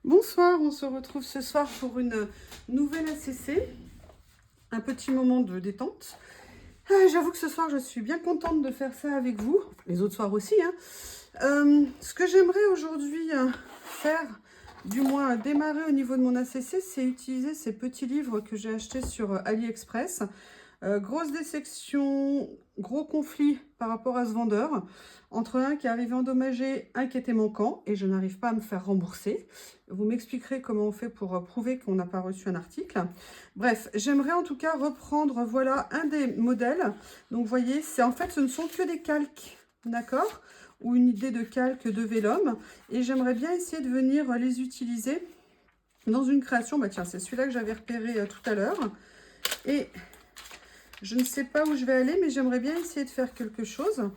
Bonsoir, on se retrouve ce soir pour une nouvelle ACC, un petit moment de détente. J'avoue que ce soir, je suis bien contente de faire ça avec vous, les autres soirs aussi. Ce que j'aimerais aujourd'hui faire, du moins démarrer au niveau de mon ACC, c'est utiliser ces petits livres que j'ai achetés sur AliExpress. Grosse désection, gros conflit par rapport à ce vendeur, entre un qui est arrivé endommagé, un qui était manquant, et je n'arrive pas à me faire rembourser. Vous m'expliquerez comment on fait pour prouver qu'on n'a pas reçu un article. Bref, j'aimerais en tout cas reprendre, voilà, un des modèles. Donc, vous voyez, en fait, ce ne sont que des calques, d'accord? Ou une idée de calque de Vélum. Et j'aimerais bien essayer de venir les utiliser dans une création. Bah tiens, c'est celui-là que j'avais repéré tout à l'heure. Et je ne sais pas où je vais aller, mais j'aimerais bien essayer de faire quelque chose.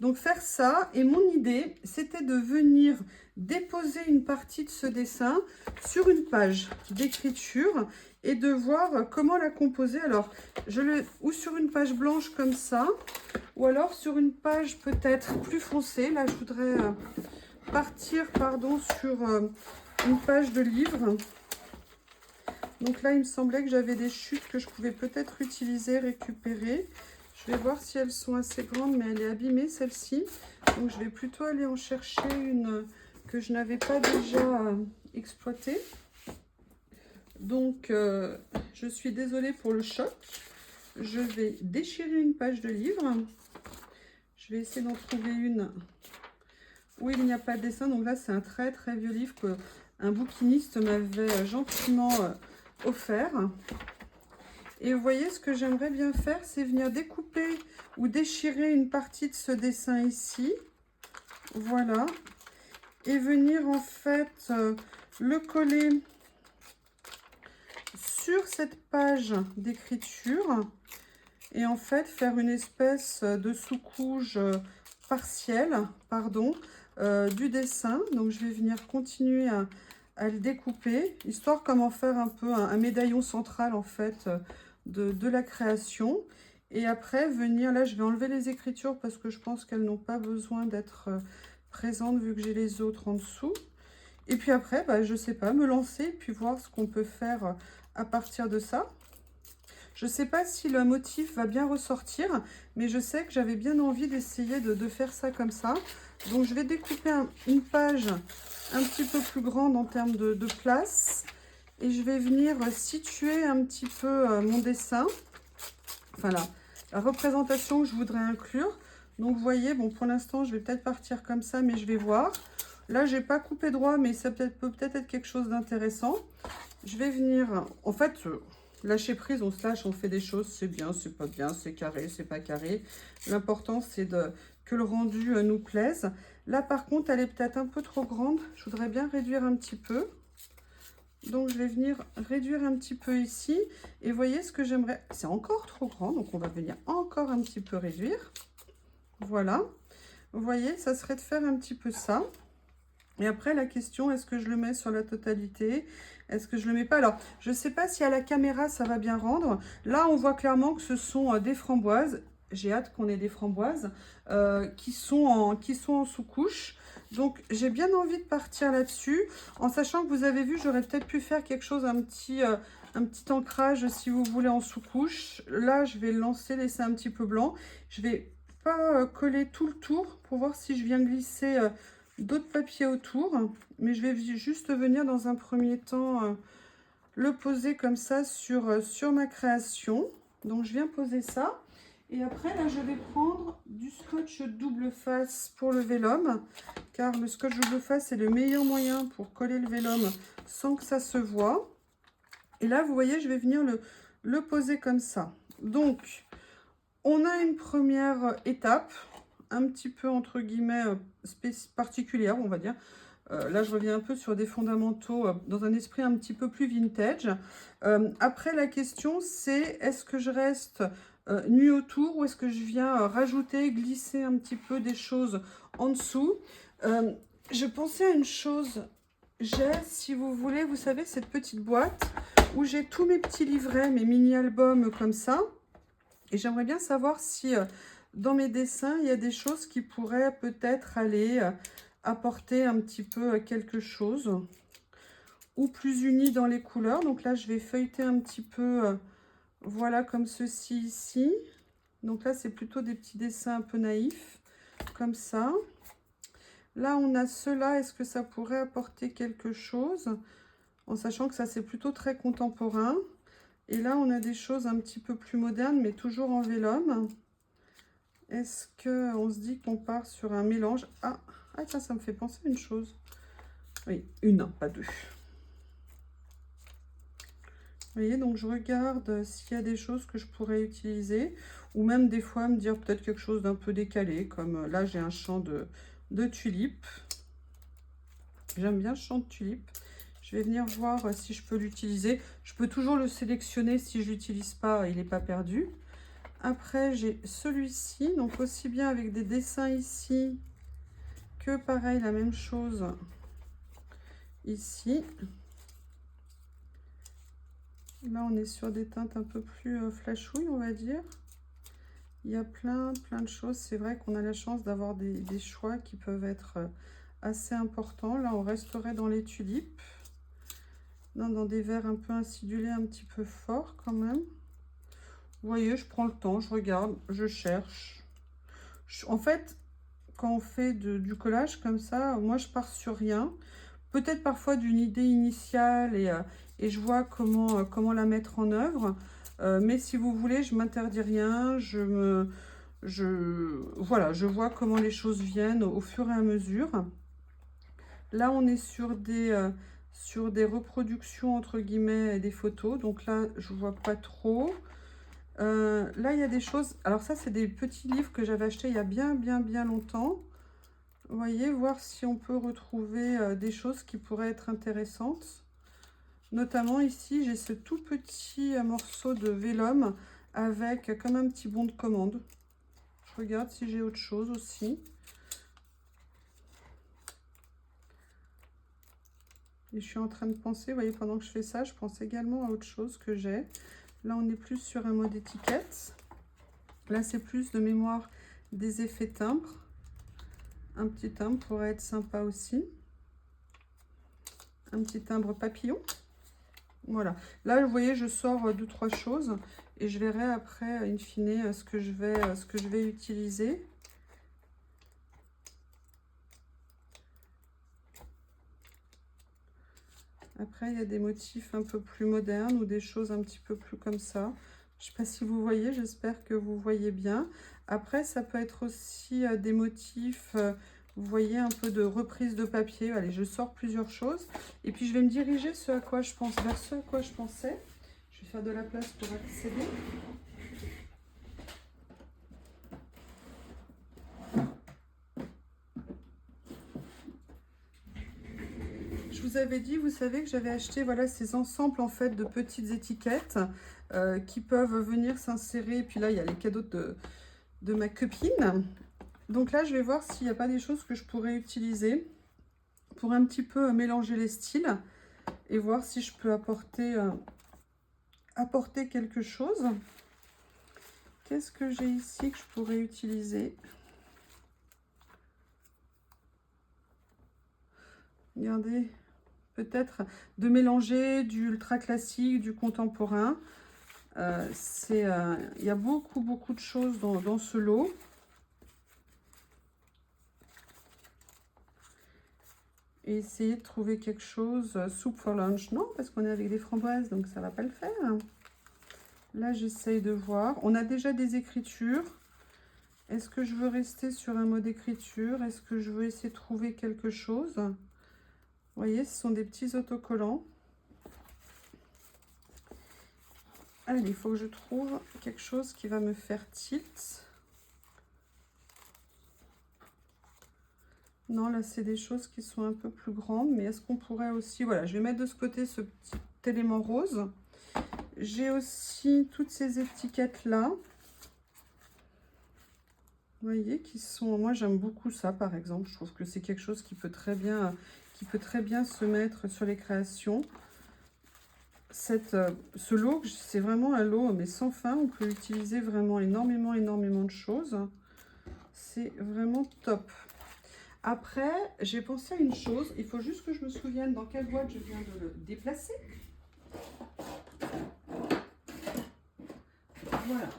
Donc faire ça, et mon idée, c'était de venir déposer une partie de ce dessin sur une page d'écriture et de voir comment la composer. Alors, ou sur une page blanche comme ça, ou alors sur une page peut-être plus foncée. Là, je voudrais partir, pardon, sur une page de livre. Donc là, il me semblait que j'avais des chutes que je pouvais peut-être utiliser, récupérer. Je vais voir si elles sont assez grandes, mais elle est abîmée, celle-ci. Donc, je vais plutôt aller en chercher une que je n'avais pas déjà exploitée. Donc, je suis désolée pour le choc. Je vais déchirer une page de livre. Je vais essayer d'en trouver une où il n'y a pas de dessin. Donc là, c'est un très très vieux livre qu'un bouquiniste m'avait gentiment offert. Et vous voyez, ce que j'aimerais bien faire, c'est venir découper ou déchirer une partie de ce dessin ici. Voilà. Et venir en fait le coller sur cette page d'écriture. Et en fait faire une espèce de sous-couche partielle, pardon, du dessin. Donc je vais venir continuer à le découper, histoire comment faire un peu un médaillon central en fait de la création. Et après venir, là je vais enlever les écritures parce que je pense qu'elles n'ont pas besoin d'être présentes vu que j'ai les autres en dessous. Et puis après, bah, je sais pas, me lancer puis voir ce qu'on peut faire à partir de ça. Je ne sais pas si le motif va bien ressortir, mais je sais que j'avais bien envie d'essayer de faire ça comme ça. Donc je vais découper une page un petit peu plus grande en termes de place. Et je vais venir situer un petit peu mon dessin. Enfin la représentation que je voudrais inclure. Donc vous voyez, bon pour l'instant je vais peut-être partir comme ça, mais je vais voir. Là j'ai pas coupé droit, mais ça peut peut-être être quelque chose d'intéressant. Je vais venir, en fait, lâcher prise, on se lâche, on fait des choses, c'est bien, c'est pas bien, c'est carré, c'est pas carré. L'important, c'est que le rendu nous plaise. Là, par contre, elle est peut-être un peu trop grande. Je voudrais bien réduire un petit peu. Donc, je vais venir réduire un petit peu ici. Et vous voyez, ce que j'aimerais, c'est encore trop grand, donc on va venir encore un petit peu réduire. Voilà. Vous voyez, ça serait de faire un petit peu ça. Et après, la question, est-ce que je le mets sur la totalité? Est-ce que je le mets pas? Alors, je ne sais pas si à la caméra, ça va bien rendre. Là, on voit clairement que ce sont des framboises. J'ai hâte qu'on ait des framboises qui sont en sous-couche. Donc, j'ai bien envie de partir là-dessus. En sachant que vous avez vu, j'aurais peut-être pu faire quelque chose, un petit ancrage, si vous voulez, en sous-couche. Là, je vais le lancer, laisser un petit peu blanc. Je vais pas coller tout le tour pour voir si je viens glisser... d'autres papiers autour, mais je vais juste venir dans un premier temps le poser comme ça sur ma création. Donc je viens poser ça et après là je vais prendre du scotch double face pour le vélum, car le scotch double face est le meilleur moyen pour coller le vélum sans que ça se voit. Et là vous voyez, je vais venir le poser comme ça. Donc on a une première étape un petit peu entre guillemets particulière, on va dire. Là, je reviens un peu sur des fondamentaux dans un esprit un petit peu plus vintage. Après, la question, c'est est-ce que je reste nue autour ou est-ce que je viens rajouter, glisser un petit peu des choses en dessous? Je pensais à une chose. J'ai, si vous voulez, vous savez, cette petite boîte où j'ai tous mes petits livrets, mes mini-albums comme ça. Et j'aimerais bien savoir si dans mes dessins, il y a des choses qui pourraient peut-être aller apporter un petit peu quelque chose. ou plus unis dans les couleurs. Donc là, je vais feuilleter un petit peu, voilà, comme ceci ici. Donc là, c'est plutôt des petits dessins un peu naïfs, comme ça. Là, on a cela. Est-ce que ça pourrait apporter quelque chose? En sachant que ça, c'est plutôt très contemporain. Et là, on a des choses un petit peu plus modernes, mais toujours en vélum. Est-ce qu'on se dit qu'on part sur un mélange? Ah, tiens, ça me fait penser à une chose. Oui, une, pas deux. Vous voyez, donc je regarde s'il y a des choses que je pourrais utiliser. Ou même des fois me dire peut-être quelque chose d'un peu décalé. Comme là, j'ai un champ de tulipes. J'aime bien ce champ de tulipes. Je vais venir voir si je peux l'utiliser. Je peux toujours le sélectionner si je l'utilise pas, il n'est pas perdu. Après, j'ai celui-ci, donc aussi bien avec des dessins ici que pareil, la même chose ici. Là, on est sur des teintes un peu plus flashouilles, on va dire. Il y a plein de choses. C'est vrai qu'on a la chance d'avoir des choix qui peuvent être assez importants. Là, on resterait dans les tulipes. Non, dans des verres un peu acidulés, un petit peu forts quand même. Vous voyez, je prends le temps, je regarde, je cherche. En fait, quand on fait du collage comme ça, moi je pars sur rien. Peut-être parfois d'une idée initiale et je vois comment la mettre en œuvre. Mais si vous voulez, je m'interdis rien. Voilà, je vois comment les choses viennent au fur et à mesure. Là, on est sur des reproductions entre guillemets et des photos. Donc là, je vois pas trop. Là, il y a des choses. Alors ça, c'est des petits livres que j'avais achetés il y a bien longtemps. Vous voyez, voir si on peut retrouver des choses qui pourraient être intéressantes. Notamment ici, j'ai ce tout petit morceau de vélum avec comme un petit bon de commande. Je regarde si j'ai autre chose aussi. Et je suis en train de penser, vous voyez, pendant que je fais ça, je pense également à autre chose que j'ai. Là, on est plus sur un mode étiquette. Là, c'est plus de mémoire des effets timbres. Un petit timbre pourrait être sympa aussi. Un petit timbre papillon. Voilà. Là, vous voyez, je sors 2-3 choses et je verrai après, in fine, ce que je vais utiliser. Après, il y a des motifs un peu plus modernes ou des choses un petit peu plus comme ça. Je ne sais pas si vous voyez, j'espère que vous voyez bien. Après, ça peut être aussi des motifs, vous voyez, un peu de reprise de papier. Allez, je sors plusieurs choses. Et puis, je vais me diriger vers ce à quoi je pensais. Je vais faire de la place pour accéder. Je vous avais dit, vous savez que j'avais acheté voilà, ces ensembles en fait de petites étiquettes qui peuvent venir s'insérer. Puis là, il y a les cadeaux de ma copine. Donc là, je vais voir s'il n'y a pas des choses que je pourrais utiliser pour un petit peu mélanger les styles et voir si je peux apporter quelque chose. Qu'est-ce que j'ai ici que je pourrais utiliser? Regardez, peut-être de mélanger du ultra classique, du contemporain. Il y a beaucoup de choses dans ce lot. Et essayer de trouver quelque chose. Soup for lunch, non, parce qu'on est avec des framboises, donc ça va pas le faire. Là, j'essaye de voir. On a déjà des écritures. Est-ce que je veux rester sur un mode écriture? Est-ce que je veux essayer de trouver quelque chose? Vous voyez, ce sont des petits autocollants. Allez, il faut que je trouve quelque chose qui va me faire tilt. Non, là, c'est des choses qui sont un peu plus grandes. Mais est-ce qu'on pourrait aussi... Voilà, je vais mettre de ce côté ce petit élément rose. J'ai aussi toutes ces étiquettes-là. Vous voyez, qui sont... Moi, j'aime beaucoup ça, par exemple. Je trouve que c'est quelque chose qui peut très bien se mettre sur les créations. Ce lot, c'est vraiment un lot, mais sans fin. On peut utiliser vraiment énormément de choses. C'est vraiment top. Après, j'ai pensé à une chose. Il faut juste que je me souvienne dans quelle boîte je viens de le déplacer. Voilà.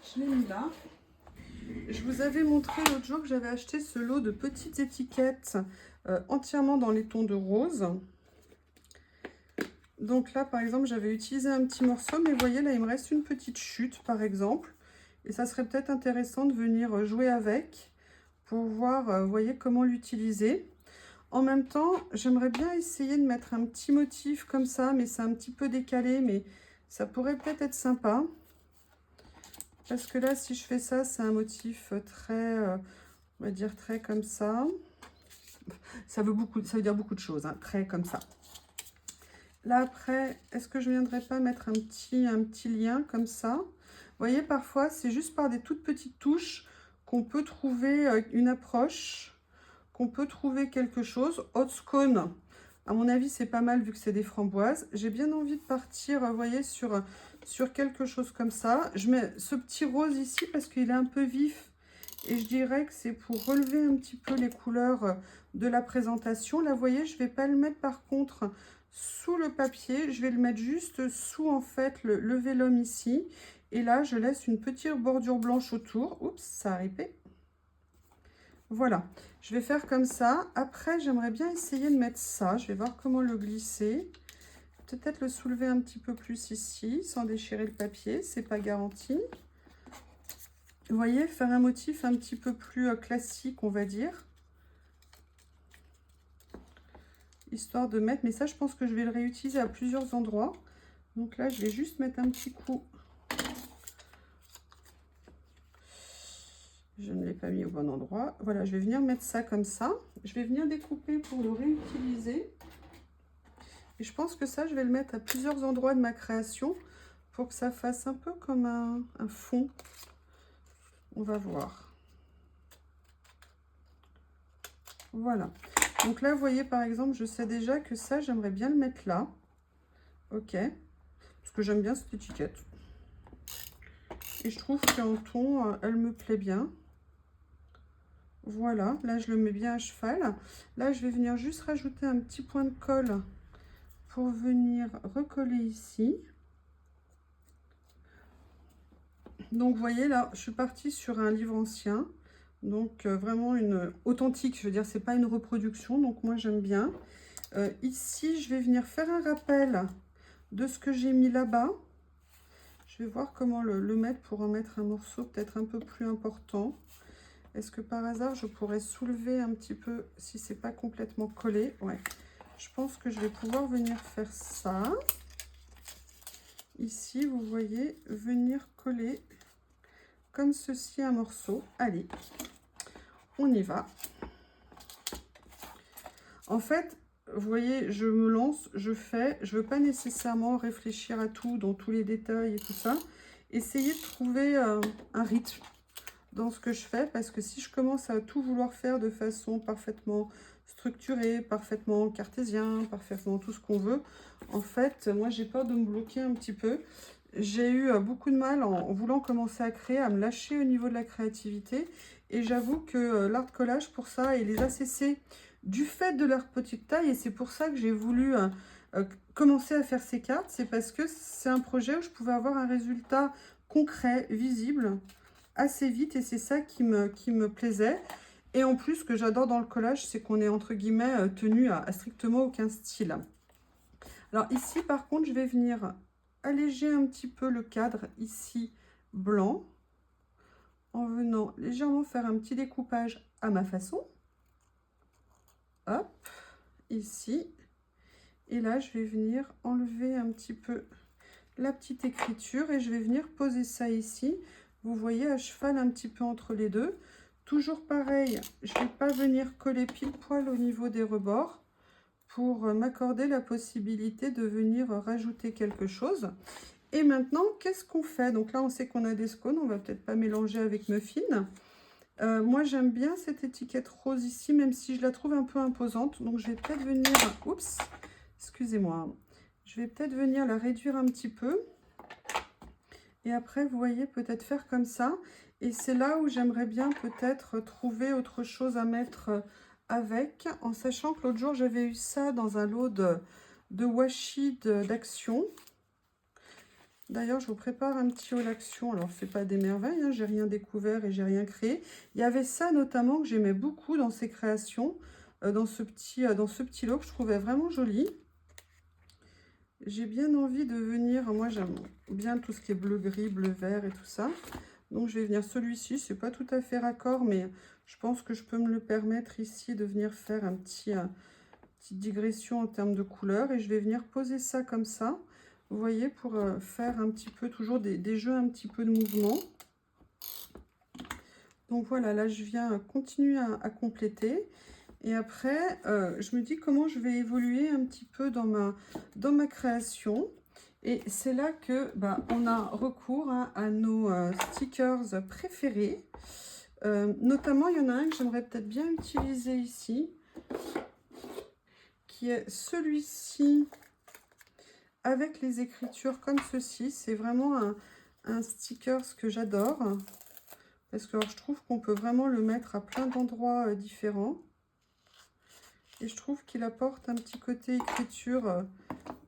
Je l'ai mis là. Je vous avais montré l'autre jour que j'avais acheté ce lot de petites étiquettes entièrement dans les tons de rose. Donc là, par exemple, j'avais utilisé un petit morceau, mais vous voyez, là, il me reste une petite chute, par exemple. Et ça serait peut-être intéressant de venir jouer avec pour voir, vous voyez, comment l'utiliser. En même temps, j'aimerais bien essayer de mettre un petit motif comme ça, mais c'est un petit peu décalé, mais ça pourrait peut-être être sympa. Parce que là, si je fais ça, c'est un motif très, on va dire très comme ça. Ça veut dire beaucoup de choses, hein, très comme ça. Là, après, est-ce que je ne viendrais pas mettre un petit lien comme ça? Vous voyez, parfois, c'est juste par des toutes petites touches qu'on peut trouver une approche, qu'on peut trouver quelque chose. Hot Scone, à mon avis, c'est pas mal vu que c'est des framboises. J'ai bien envie de partir, vous voyez, sur quelque chose comme ça. Je mets ce petit rose ici parce qu'il est un peu vif. Et je dirais que c'est pour relever un petit peu les couleurs de la présentation. Là, vous voyez, je ne vais pas le mettre par contre sous le papier. Je vais le mettre juste sous, en fait, le vélum ici. Et là, je laisse une petite bordure blanche autour. Oups, ça a ripé. Voilà, je vais faire comme ça. Après, j'aimerais bien essayer de mettre ça. Je vais voir comment le glisser. Peut-être le soulever un petit peu plus ici, sans déchirer le papier. C'est pas garanti. Vous voyez, faire un motif un petit peu plus classique, on va dire. Histoire de mettre, mais ça, je pense que je vais le réutiliser à plusieurs endroits. Donc là, je vais juste mettre un petit coup. Je ne l'ai pas mis au bon endroit. Voilà, je vais venir mettre ça comme ça. Je vais venir découper pour le réutiliser. Et je pense que ça, je vais le mettre à plusieurs endroits de ma création pour que ça fasse un peu comme un fond. On va voir. Voilà. Donc là, vous voyez, par exemple, je sais déjà que ça, j'aimerais bien le mettre là. Ok. Parce que j'aime bien cette étiquette. Et je trouve qu'en ton, elle me plaît bien. Voilà. Là, je le mets bien à cheval. Là, je vais venir juste rajouter un petit point de colle pour venir recoller ici. Donc, vous voyez, là, je suis partie sur un livre ancien. Donc, vraiment une authentique. Je veux dire, c'est pas une reproduction. Donc, moi, j'aime bien. Ici, je vais venir faire un rappel de ce que j'ai mis là-bas. Je vais voir comment le mettre pour en mettre un morceau peut-être un peu plus important. Est-ce que par hasard, je pourrais soulever un petit peu si c'est pas complètement collé? Ouais. Je pense que je vais pouvoir venir faire ça. Ici, vous voyez, venir coller comme ceci un morceau. Allez, on y va. En fait, vous voyez, je me lance, je fais. Je ne veux pas nécessairement réfléchir à tout, dans tous les détails et tout ça. Essayez de trouver un rythme dans ce que je fais, parce que si je commence à tout vouloir faire de façon parfaitement structurée, parfaitement cartésien, parfaitement tout ce qu'on veut, en fait, moi, j'ai peur de me bloquer un petit peu. J'ai eu beaucoup de mal en voulant commencer à créer, à me lâcher au niveau de la créativité. Et j'avoue que l'art collage, pour ça, et les ACC, du fait de leur petite taille, et c'est pour ça que j'ai voulu commencer à faire ces cartes, c'est parce que c'est un projet où je pouvais avoir un résultat concret, visible, assez vite, et c'est ça qui me plaisait. Et en plus, ce que j'adore dans le collage, c'est qu'on est entre guillemets tenu à strictement aucun style. Alors ici, par contre, je vais venir alléger un petit peu le cadre ici blanc, en venant légèrement faire un petit découpage à ma façon. Hop, ici. Et là, je vais venir enlever un petit peu la petite écriture et je vais venir poser ça ici. Vous voyez, à cheval un petit peu entre les deux. Toujours pareil, je ne vais pas venir coller pile poil au niveau des rebords pour m'accorder la possibilité de venir rajouter quelque chose. Et maintenant, qu'est-ce qu'on fait? Donc là, on sait qu'on a des scones, on va peut-être pas mélanger avec muffins. Moi, j'aime bien cette étiquette rose ici, même si je la trouve un peu imposante. Donc, je vais peut-être venir... Oups, excusez-moi. Je vais peut-être venir la réduire un petit peu. Et après, vous voyez, peut-être faire comme ça. Et c'est là où j'aimerais bien peut-être trouver autre chose à mettre avec, en sachant que l'autre jour, j'avais eu ça dans un lot de washi d'Action. D'ailleurs, je vous prépare un petit haul Action. Alors, c'est pas des merveilles, hein, j'ai rien découvert et j'ai rien créé. Il y avait ça notamment que j'aimais beaucoup dans ces créations, dans ce petit lot que je trouvais vraiment joli. J'ai bien envie de venir, moi j'aime bien tout ce qui est bleu, gris, bleu, vert et tout ça. Donc je vais venir celui-ci, c'est pas tout à fait raccord, mais je pense que je peux me le permettre ici de venir faire un petite digression en termes de couleurs. Et je vais venir poser ça comme ça, vous voyez, pour faire un petit peu, toujours des jeux un petit peu de mouvement. Donc voilà, là je viens continuer à compléter. Et après, je me dis comment je vais évoluer un petit peu dans ma création. Et c'est là que on a recours à nos stickers préférés. Notamment, il y en a un que j'aimerais peut-être bien utiliser ici, qui est celui-ci avec les écritures comme ceci. C'est vraiment un sticker que j'adore. Parce que alors, je trouve qu'on peut vraiment le mettre à plein d'endroits différents. Et je trouve qu'il apporte un petit côté écriture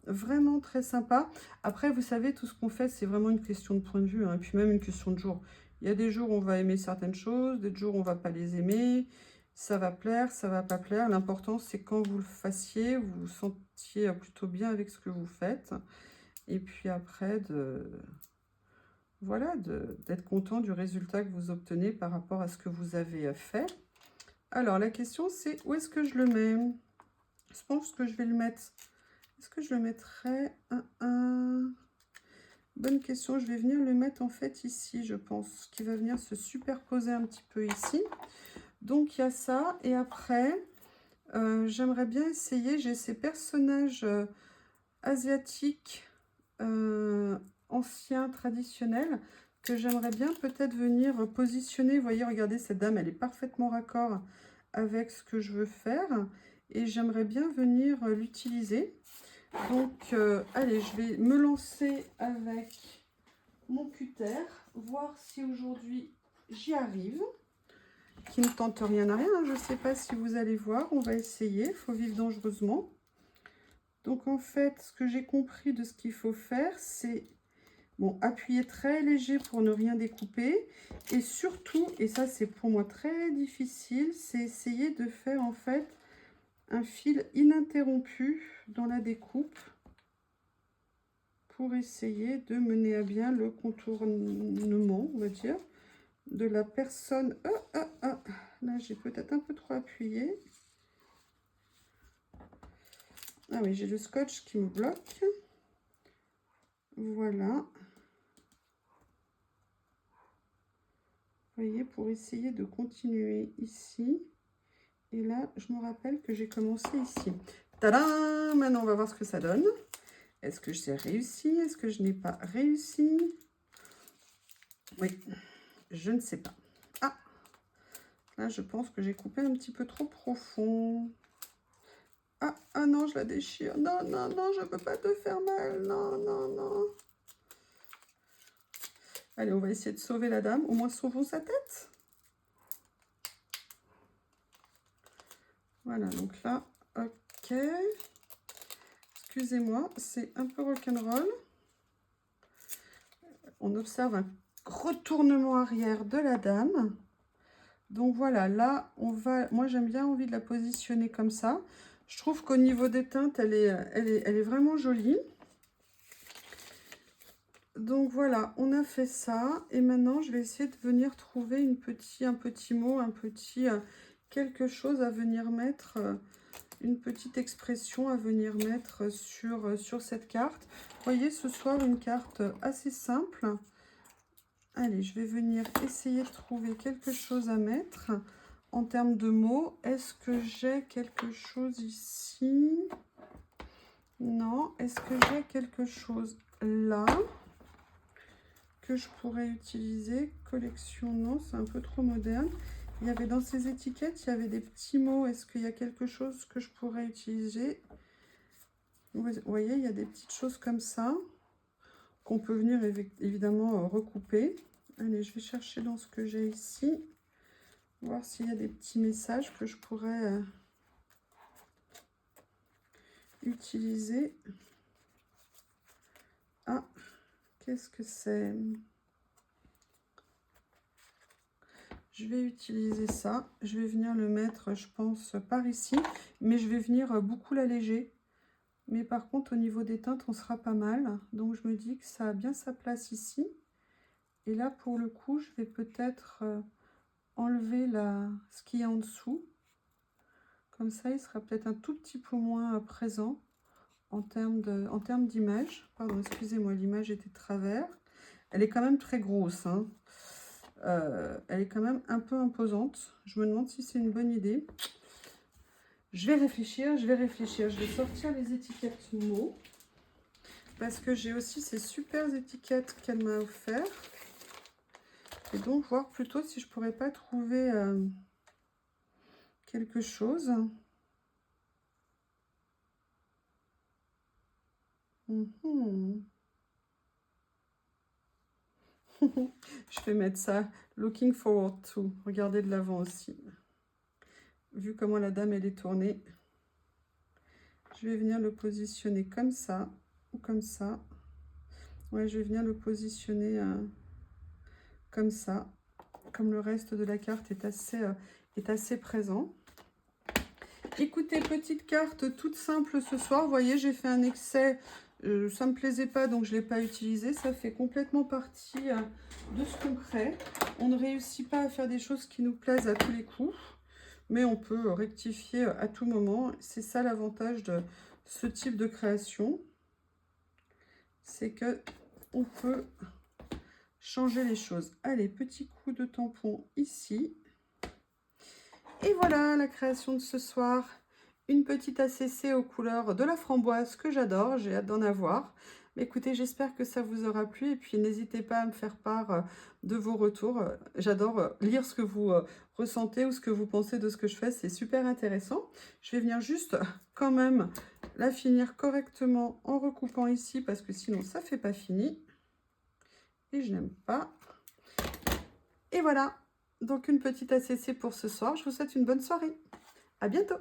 vraiment très sympa. Après, vous savez, tout ce qu'on fait, c'est vraiment une question de point de vue, hein, et puis même une question de jour. Il y a des jours où on va aimer certaines choses, d'autres jours où on va pas les aimer. Ça va plaire, ça va pas plaire. L'important, c'est quand vous le fassiez, vous vous sentiez plutôt bien avec ce que vous faites. Et puis après, voilà, d'être content du résultat que vous obtenez par rapport à ce que vous avez fait. Alors, la question, c'est où est-ce que je le mets? Je pense que je vais le mettre... Est-ce que je le mettrai Bonne question. Je vais venir le mettre en fait ici, je pense, qui va venir se superposer un petit peu ici. Donc, il y a ça. Et après, j'aimerais bien essayer... J'ai ces personnages asiatiques anciens, traditionnels, que j'aimerais bien peut-être venir positionner. Vous voyez, regardez, cette dame, elle est parfaitement raccord avec ce que je veux faire. Et j'aimerais bien venir l'utiliser. Donc, allez, je vais me lancer avec mon cutter, voir si aujourd'hui j'y arrive. Qui ne tente rien à rien, hein. Je ne sais pas si vous allez voir, on va essayer, il faut vivre dangereusement. Donc en fait, ce que j'ai compris de ce qu'il faut faire, c'est appuyer très léger pour ne rien découper. Et surtout, et ça c'est pour moi très difficile, c'est essayer de faire en fait un fil ininterrompu dans la découpe pour essayer de mener à bien le contournement, on va dire, de la personne. Là j'ai peut-être un peu trop appuyé. Ah oui, j'ai le scotch qui me bloque. Voilà. Vous voyez, pour essayer de continuer ici. Et là, je me rappelle que j'ai commencé ici. Tadam! Maintenant, on va voir ce que ça donne. Est-ce que j'ai réussi? Est-ce que je n'ai pas réussi? Oui, je ne sais pas. Ah! Là, je pense que j'ai coupé un petit peu trop profond. Ah non, je la déchire. Non, non, non, je ne peux pas te faire mal. Non, non, non. Allez, on va essayer de sauver la dame. Au moins, sauvons sa tête. Voilà, donc là, ok. Excusez-moi, c'est un peu rock'n'roll. On observe un retournement arrière de la dame. Donc voilà, là, on va... Moi, j'aime bien envie de la positionner comme ça. Je trouve qu'au niveau des teintes, elle est vraiment jolie. Donc voilà, on a fait ça. Et maintenant, je vais essayer de venir trouver un petit mot, quelque chose à venir mettre... une petite expression à venir mettre sur cette carte. Vous voyez, ce soir, une carte assez simple. Allez, je vais venir essayer de trouver quelque chose à mettre en termes de mots. Est-ce que j'ai quelque chose ici? Non. Est-ce que j'ai quelque chose là que je pourrais utiliser? Collection, non, c'est un peu trop moderne. Il y avait dans ces étiquettes, il y avait des petits mots. Est-ce qu'il y a quelque chose que je pourrais utiliser? Vous voyez, il y a des petites choses comme ça. qu'on peut venir évidemment recouper. Allez, je vais chercher dans ce que j'ai ici, voir s'il y a des petits messages que je pourrais utiliser. Ah, qu'est-ce que c'est? Je vais utiliser ça. Je vais venir le mettre, je pense, par ici. Mais je vais venir beaucoup l'alléger. Mais par contre, au niveau des teintes, on sera pas mal. Donc, je me dis que ça a bien sa place ici. Et là, pour le coup, je vais peut-être enlever ce qu'il y a en dessous. Comme ça, il sera peut-être un tout petit peu moins présent en termes d'image. Pardon, excusez-moi, l'image était de travers. Elle est quand même très grosse, hein. Elle est quand même un peu imposante. Je me demande si c'est une bonne idée. Je vais réfléchir, je vais réfléchir. Je vais sortir les étiquettes mots. Parce que j'ai aussi ces super étiquettes qu'elle m'a offert. Et donc, voir plutôt si je pourrais pas trouver quelque chose. Je vais mettre ça. Looking forward to. Regardez de l'avant aussi. Vu comment la dame, elle est tournée. Je vais venir le positionner comme ça. Ou comme ça. Ouais, je vais venir le positionner comme ça. Comme le reste de la carte est assez présent. Écoutez, petite carte toute simple ce soir. Vous voyez, j'ai fait un excès. Ça ne me plaisait pas, donc je ne l'ai pas utilisé. Ça fait complètement partie de ce qu'on crée. On ne réussit pas à faire des choses qui nous plaisent à tous les coups. Mais on peut rectifier à tout moment. C'est ça l'avantage de ce type de création. C'est que on peut changer les choses. Allez, petit coup de tampon ici. Et voilà la création de ce soir. Une petite ACC aux couleurs de la framboise que j'adore. J'ai hâte d'en avoir. Mais écoutez, j'espère que ça vous aura plu. Et puis, n'hésitez pas à me faire part de vos retours. J'adore lire ce que vous ressentez ou ce que vous pensez de ce que je fais. C'est super intéressant. Je vais venir juste quand même la finir correctement en recoupant ici parce que sinon, ça ne fait pas fini. Et je n'aime pas. Et voilà. Donc, une petite ACC pour ce soir. Je vous souhaite une bonne soirée. À bientôt.